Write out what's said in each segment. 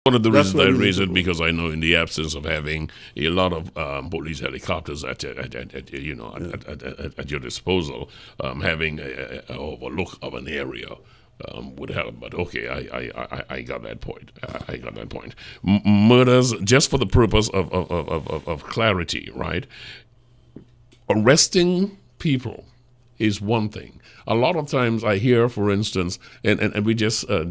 One of the That's reasons why I we need raise to it go. because I know in the absence of having a lot of police helicopters at your disposal, having a overlook of an area would help. But okay, I got that point. I got that point. Murders, just for the purpose of clarity, right? Arresting people is one thing. A lot of times I hear, for instance, and we just I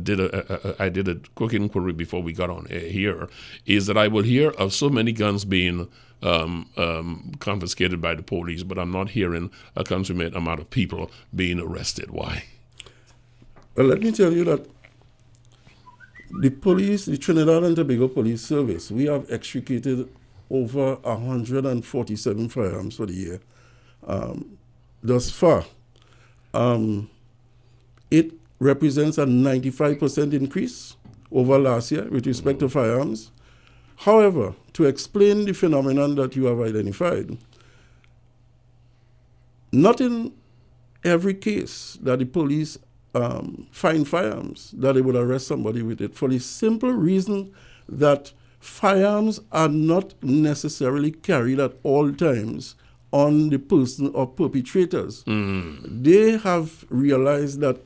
did a quick inquiry before we got on here, is that I will hear of so many guns being confiscated by the police, but I'm not hearing a consummate amount of people being arrested. Why? Well, let me tell you that the police, the Trinidad and Tobago Police Service, we have extricated over 147 firearms for the year. Thus far, it represents a 95% increase over last year with respect to firearms. However, to explain the phenomenon that you have identified, not in every case that the police find firearms that they would arrest somebody with it, for the simple reason that firearms are not necessarily carried at all times on the person or perpetrators. They have realized that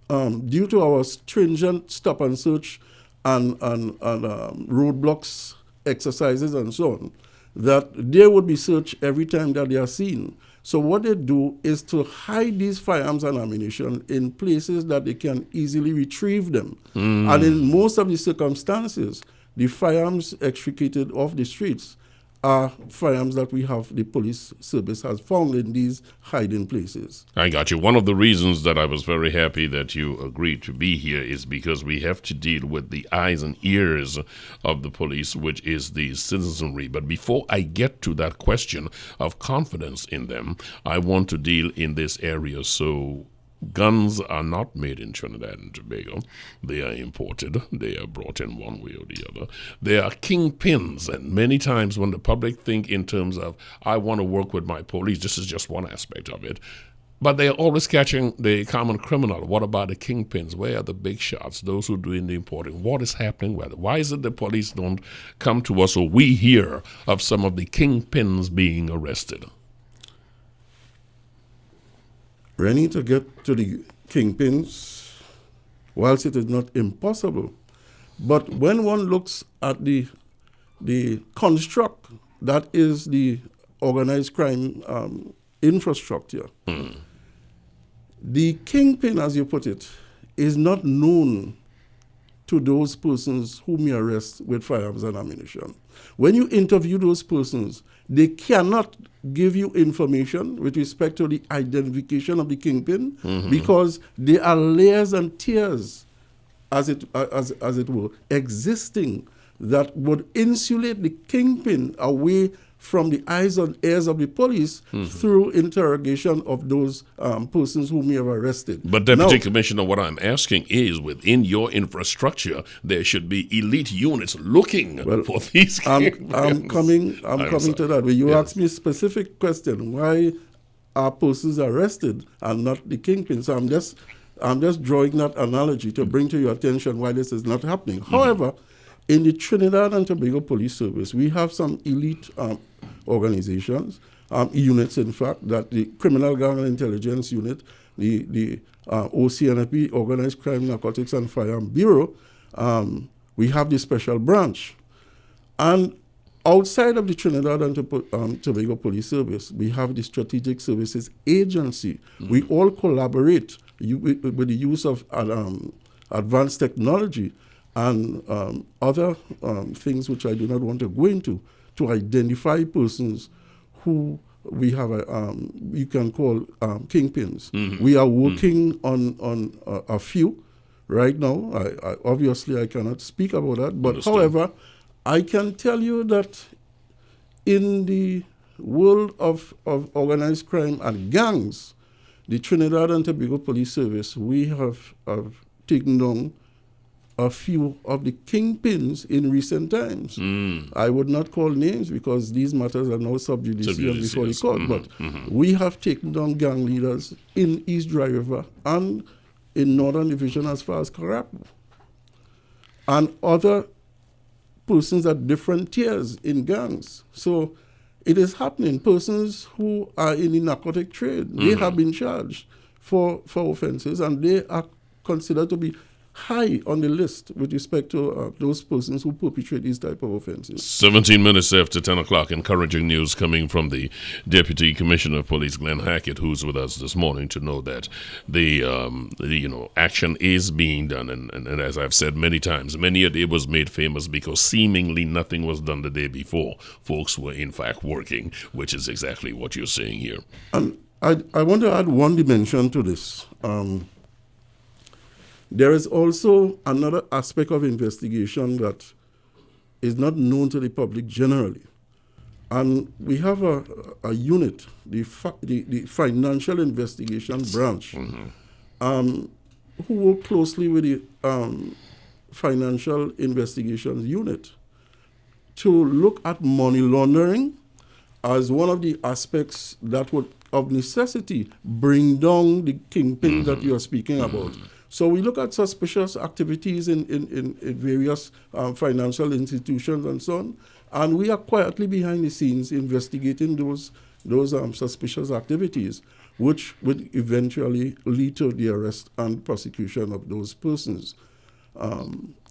due to our stringent stop and search and roadblocks exercises and so on, that they would be searched every time that they are seen. So what they do is to hide these firearms and ammunition in places that they can easily retrieve them. And in most of the circumstances, the firearms extricated off the streets are firearms that the police service has found in these hiding places. I got you. One of the reasons that I was very happy that you agreed to be here is because we have to deal with the eyes and ears of the police, which is the citizenry. But before I get to that question of confidence in them, I want to deal in this area. So guns are not made in Trinidad and Tobago. They are imported. They are brought in one way or the other. They are kingpins, and many times when the public think in terms of, I want to work with my police, this is just one aspect of it. But they are always catching the common criminal. What about the kingpins? Where are the big shots, those who are doing the importing? What is happening with it? Why is it the police don't come to us or we hear of some of the kingpins being arrested? Rennie, to get to the kingpins, whilst it is not impossible, but when one looks at the construct that is the organized crime infrastructure, the kingpin, as you put it, is not known to those persons whom you arrest with firearms and ammunition. When you interview those persons, they cannot give you information with respect to the identification of the kingpin because there are layers and tiers, as it were, existing that would insulate the kingpin away from the eyes and ears of the police through interrogation of those persons whom you have arrested. But Deputy Commissioner, what I'm asking is, within your infrastructure, there should be elite units looking for these kingpins. I'm coming to that. When you ask me a specific question, why are persons arrested and not the kingpin? So I'm just drawing that analogy to bring to your attention why this is not happening. However, in the Trinidad and Tobago Police Service, we have some elite organizations, units, in fact, that the Criminal Gang and Intelligence Unit, the OCNFB, Organized Crime, Narcotics and Firearm Bureau, we have the Special Branch. And outside of the Trinidad and Tobago Police Service, we have the Strategic Services Agency. We all collaborate with the use of advanced technology and other things which I do not want to go into, to identify persons who we have you can call kingpins. We are working on a few right now. Obviously I cannot speak about that, but Understood. however, I can tell you that in the world of organized crime and gangs, the Trinidad and Tobago Police Service, we have taken down a few of the kingpins in recent times. I would not call names because these matters are now sub judice before the court, but we have taken down gang leaders in East Dry River and in Northern Division as far as Karapu. and other persons at different tiers in gangs. So it is happening. Persons who are in the narcotic trade, they have been charged for offenses, and they are considered to be high on the list with respect to those persons who perpetrate these type of offenses. 17 minutes after 10 o'clock, encouraging news coming from the Deputy Commissioner of Police, Glenn Hackett, who's with us this morning to know that the action is being done. And as I've said many times, many a day was made famous because seemingly nothing was done the day before. Folks were in fact working, which is exactly what you're saying here. And I want to add one dimension to this. There is also another aspect of investigation that is not known to the public generally. And we have a unit, the Financial Investigation Branch, who work closely with the Financial Investigations Unit to look at money laundering as one of the aspects that would, of necessity, bring down the kingpin that you are speaking about. So we look at suspicious activities in various financial institutions and so on, and we are quietly behind the scenes investigating those suspicious activities, which would eventually lead to the arrest and prosecution of those persons.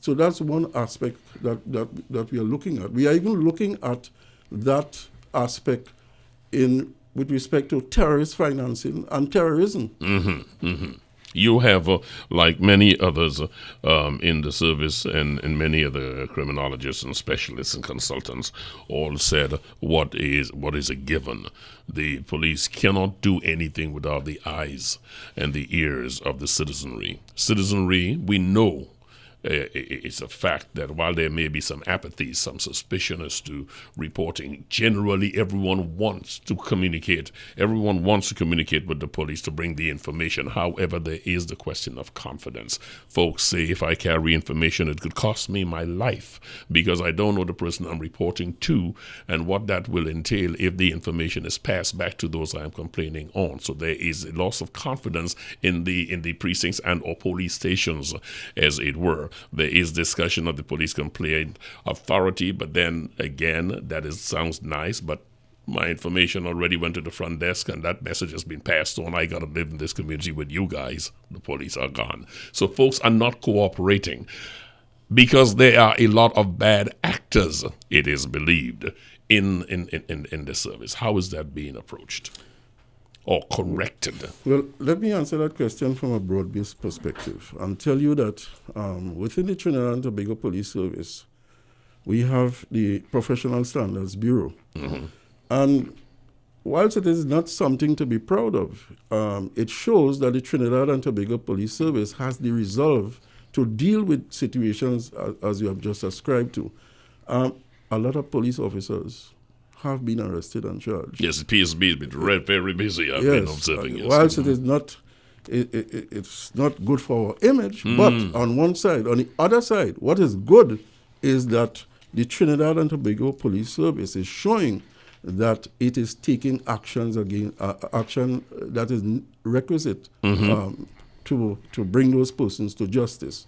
So that's one aspect that we are looking at. We are even looking at that aspect with respect to terrorist financing and terrorism. You have, like many others in the service and many other criminologists and specialists and consultants, all said what is a given. The police cannot do anything without the eyes and the ears of the citizenry. Citizenry, we know, it's a fact that while there may be some apathy, some suspicion as to reporting, generally everyone wants to communicate. Everyone wants to communicate with the police to bring the information. However, there is the question of confidence. Folks say if I carry information, it could cost me my life because I don't know the person I'm reporting to and what that will entail if the information is passed back to those I am complaining on. So there is a loss of confidence in the precincts and or police stations, as it were. There is discussion of the police complaint authority, but then again, sounds nice, but my information already went to the front desk and that message has been passed on. I got to live in this community with you guys. The police are gone. So folks are not cooperating because there are a lot of bad actors, it is believed, in the service. How is that being approached or corrected? Well, let me answer that question from a broad-based perspective and tell you that within the Trinidad and Tobago Police Service, we have the Professional Standards Bureau. And whilst it is not something to be proud of, it shows that the Trinidad and Tobago Police Service has the resolve to deal with situations as you have just ascribed to. A lot of police officers have been arrested and charged. Yes, the PSB has been very busy. I've been observing. Yes. Whilst it is not, it's not good for our image, but on one side, on the other side, what is good is that the Trinidad and Tobago Police Service is showing that it is taking actions action that is requisite to bring those persons to justice.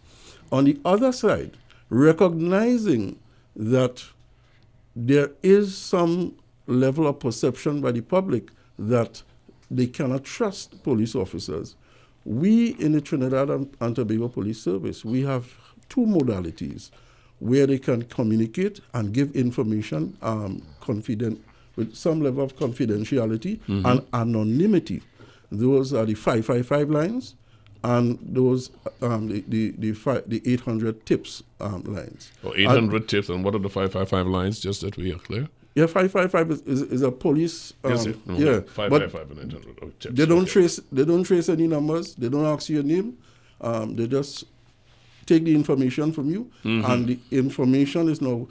On the other side, recognizing that there is some level of perception by the public that they cannot trust police officers. We in the Trinidad and Tobago Police Service, we have two modalities where they can communicate and give information with some level of confidentiality and anonymity. Those are the 555 lines and those the 800 tips lines. 800 tips, and what are the 555 lines, just that we are clear? Yeah, 555 is a police. Is it? Yeah, 555 and 800 tips. They don't trace any numbers. They don't ask you your name. They just take the information from you, and the information is now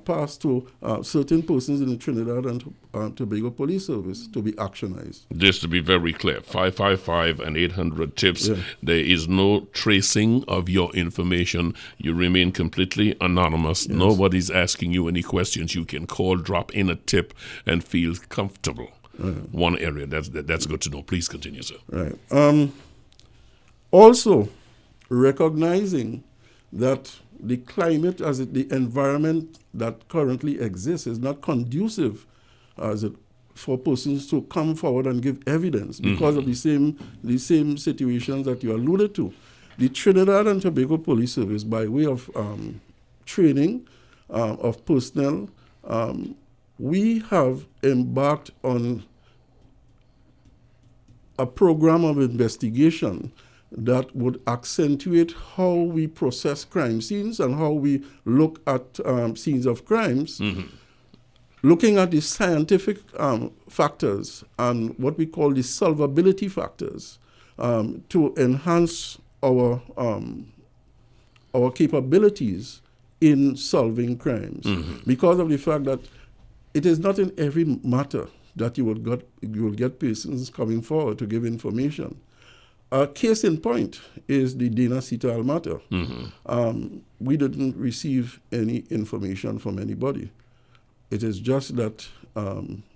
passed to certain persons in the Trinidad and Tobago Police Service to be actionized. Just to be very clear, 555 and 800 tips, there is no tracing of your information. You remain completely anonymous. Yes. Nobody's asking you any questions. You can call, drop in a tip, and feel comfortable. One area, that's good to know. Please continue, sir. Right. Also, recognizing that the climate, the environment that currently exists is not conducive for persons to come forward and give evidence because of the same situations that you alluded to. The Trinidad and Tobago Police Service, by way of training of personnel, we have embarked on a program of investigation that would accentuate how we process crime scenes and how we look at scenes of crimes, looking at the scientific factors and what we call the solvability factors to enhance our capabilities in solving crimes, because of the fact that it is not in every matter that you will get persons coming forward to give information. A case in point is the Dana Sital matter. We didn't receive any information from anybody. It is just that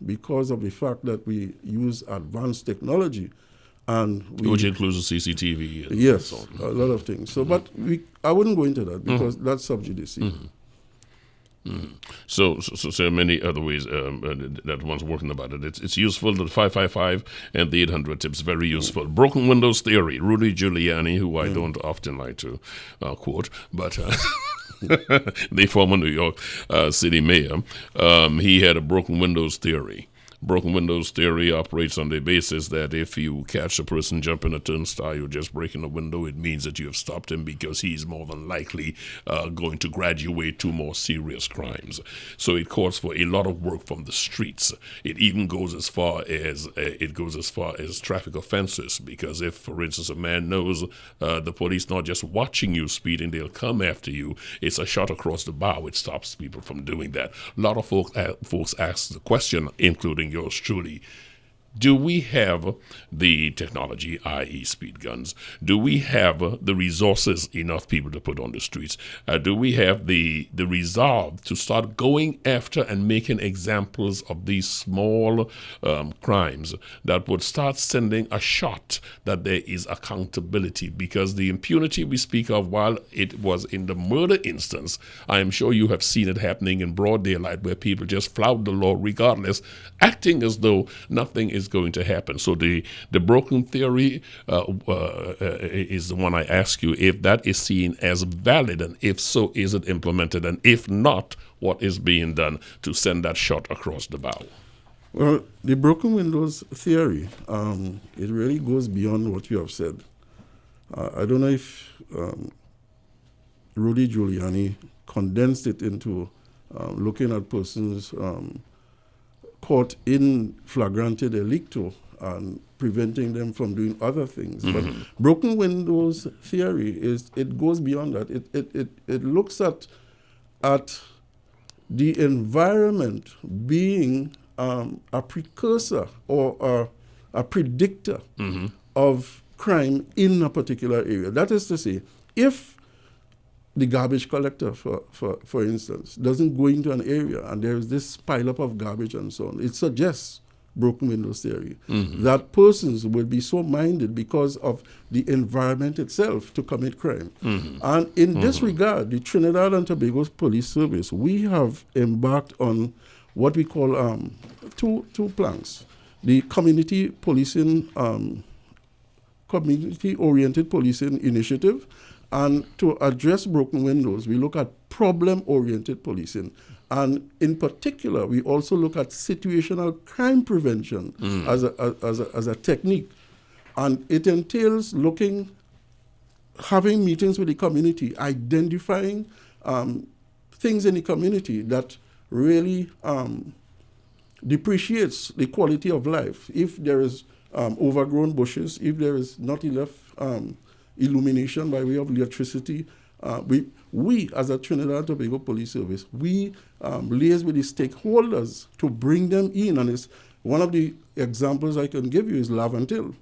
because of the fact that we use advanced technology, and which includes the CCTV. And yes, so on. A lot of things. So, but I wouldn't go into that because that's sub judice. So there are many other ways that one's working about it. It's useful, the 555 and the 800 tips, very useful. Broken windows theory, Rudy Giuliani, who I don't often like to quote, but the former New York City mayor, he had a broken windows theory. Broken windows theory operates on the basis that if you catch a person jumping a turnstile, you're just breaking a window, it means that you have stopped him because he's more than likely going to graduate to more serious crimes. So it calls for a lot of work from the streets. It even goes as far as traffic offenses, because if, for instance, a man knows the police not just watching you speeding, they'll come after you, it's a shot across the bow. It stops people from doing that. A lot of folks ask the question, including yours truly, do we have the technology, i.e. speed guns? Do we have the resources, enough people to put on the streets? Do we have the resolve to start going after and making examples of these small crimes that would start sending a shot that there is accountability? Because the impunity we speak of, while it was in the murder instance, I am sure you have seen it happening in broad daylight where people just flout the law regardless, acting as though nothing is going to happen. So the broken theory is the one I ask you if that is seen as valid, and if so, is it implemented, and if not, what is being done to send that shot across the bow? Well, the broken windows theory, it really goes beyond what you have said. I don't know if Rudy Giuliani condensed it into looking at persons caught in flagrante delicto and preventing them from doing other things. But broken windows theory it goes beyond that. It looks at the environment being a precursor or a predictor of crime in a particular area. That is to say, if the garbage collector, for instance, doesn't go into an area and there is this pile-up of garbage and so on, it suggests broken windows theory, that persons will be so minded because of the environment itself to commit crime. And in this regard, the Trinidad and Tobago Police Service, we have embarked on what we call two planks. The community policing, community-oriented policing initiative. And to address broken windows, we look at problem-oriented policing. And in particular, we also look at situational crime prevention as a technique. And it entails having meetings with the community, identifying things in the community that really depreciates the quality of life. If there is overgrown bushes, if there is not enough illumination by way of electricity. We as a Trinidad and Tobago Police Service, we liaise with the stakeholders to bring them in. And it's one of the examples I can give you is Lavantil.